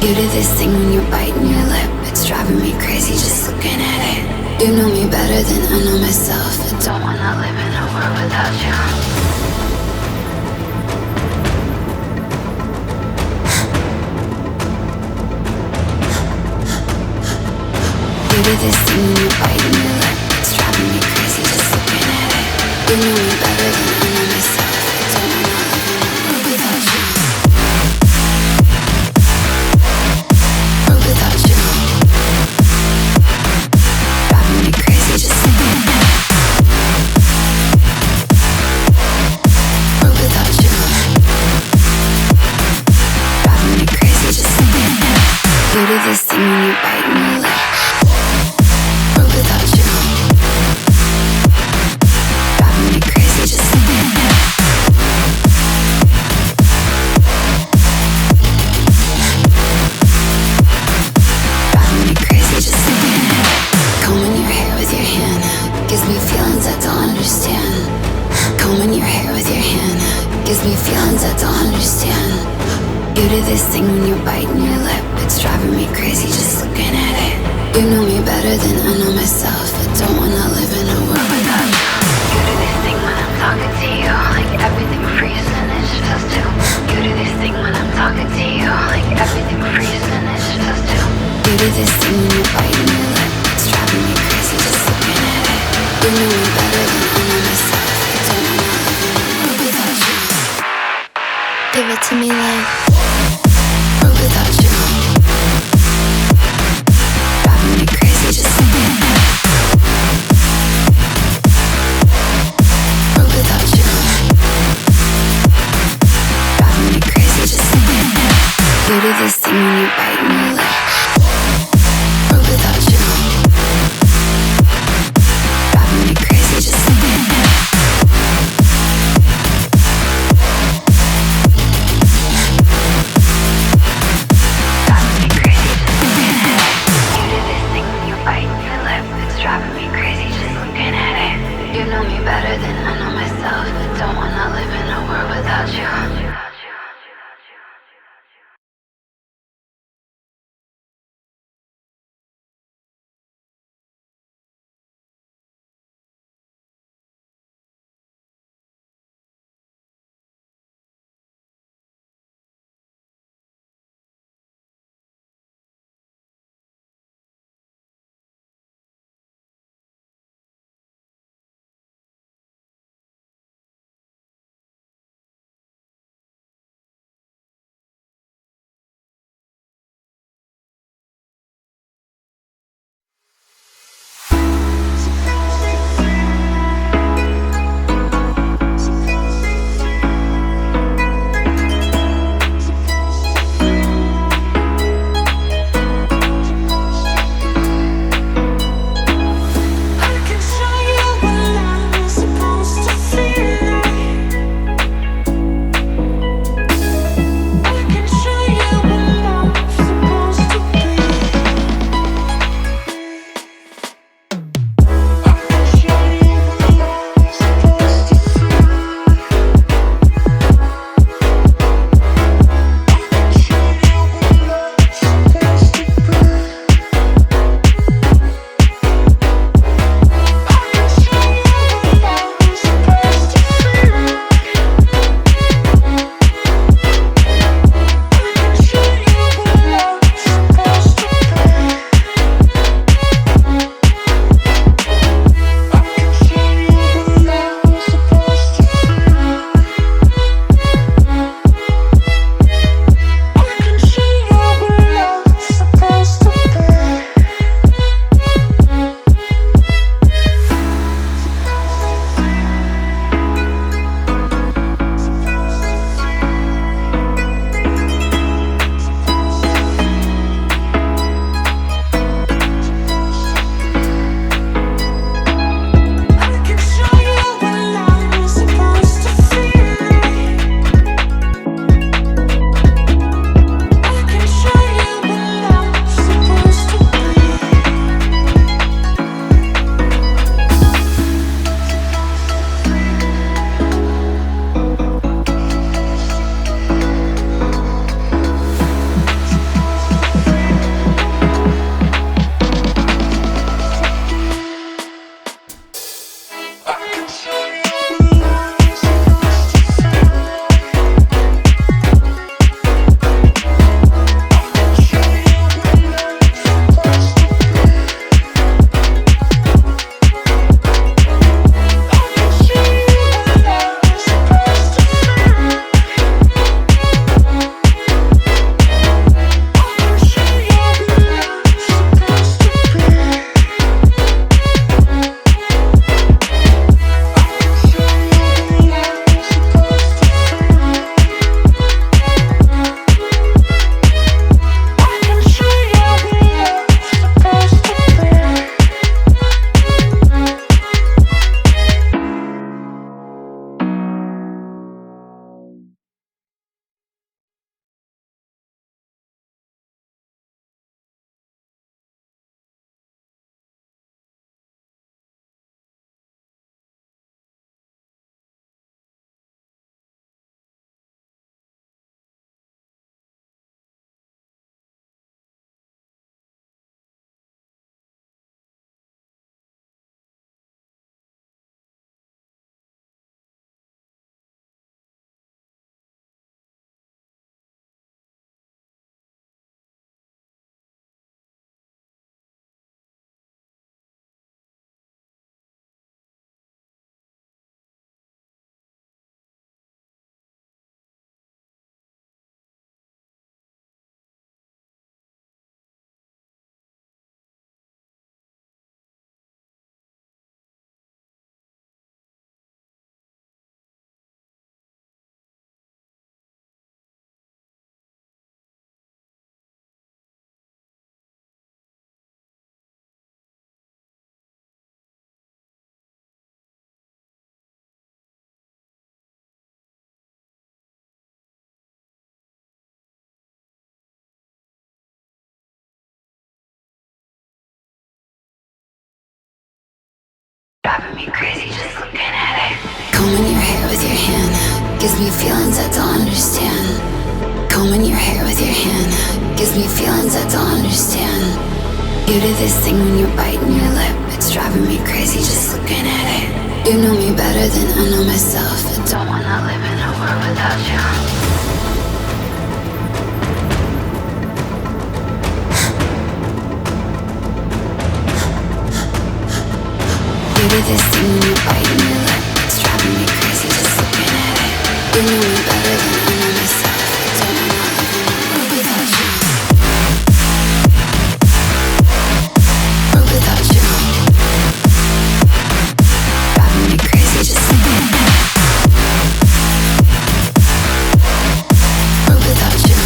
You do this thing when you're biting your lip. It's driving me crazy just looking at it. You know me better than I know myself. I don't wanna live in a world without you. You do this thing when you're biting your lip. It's driving me crazy just looking at it. You know me better than I know myself. I don't wanna live in a world without you. World without you. Driving me crazy just looking at it. World without you. Driving me crazy just looking at it. You do this thing when you're biting your lip. World without you. Driving me crazy just looking at it. Driving me crazy just looking at it. Combing your hair with your hand gives me feelings I don't understand. Combing your hair with your hand gives me feelings I don't understand. You do this thing when you're biting your lip. It's driving me crazy just looking at it. You know me better than I know myself. I don't wanna live in a world without you. You do this thing when I'm talking to you, like everything freezes and it's just us two. You do this thing when I'm talking to you, like everything freezes and it's just us two. You do this thing when you're biting your lip. It's driving me crazy just looking at it. You know me better than I know myself. I don't wanna live in a world without you. Give it to me like world without you. Driving me crazy just looking at it. World without you. Driving me crazy just looking at it. You do this thing when you're biting your lip. World without you. Driving me crazy just looking at it. Driving me crazy just looking at it. You do this thing when you're biting your lip. It's driving me crazy just looking at it. You know me better than I know myself. I don't wanna live in a world without you. gives me feelings I don't understand. Combing your hair with your hand gives me feelings I don't understand. You do this thing when you're biting your lip, it's driving me crazy just looking at it. You know me better than I know myself. I don't wanna live in a world without you. You do this thing when you're biting your lip, it's driving me crazy just looking at it. You know me better than I know myself. I don't wanna live in a world without you. World without you. Driving me crazy just looking at it. World without you.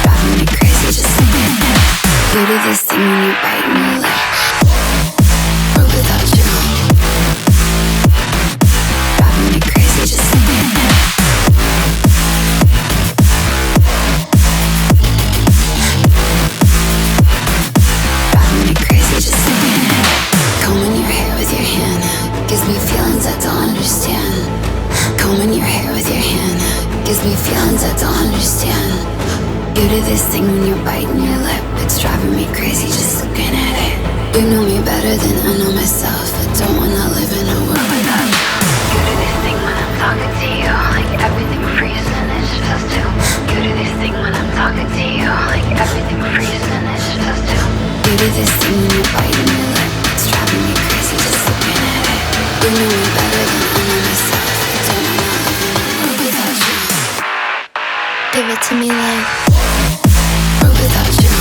Driving me crazy just looking at it. You do this thing when you're biting your lip. Without you, driving me crazy just looking at it. Driving me crazy just looking at it. Combing your hair with your hand gives me feelings I don't understand. Combing your hair with your hand gives me feelings I don't understand. You do this thing when you're biting your lip, it's driving me crazy just looking at it. You know me better than I know myself. I don't wanna live in a world without you. You do this thing when I'm talking to you, like everything freezes and it's just two. You do this thing when I'm talking to you, like everything freezes and it's just two. You do this thing when you're biting your lip, it's driving me crazy just looking at it. You know me better than I know myself. I don't wanna live in a world without you. Give it to me like world without you.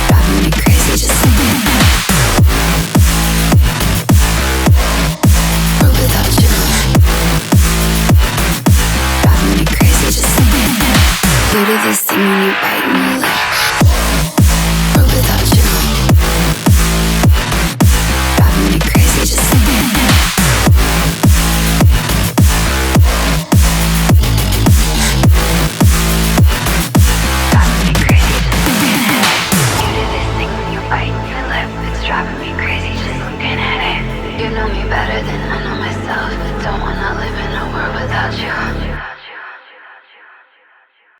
Driving me crazy just looking at it. World without you. Driving me crazy just looking at it. You do this thing when you're biting your lip. World without you. Driving me crazy just looking at it. Driving me crazy just looking at it. You do this thing when you're biting your lip, it's driving me crazy just looking at it. You know me better than I know myself. I don't wanna live in a world without you.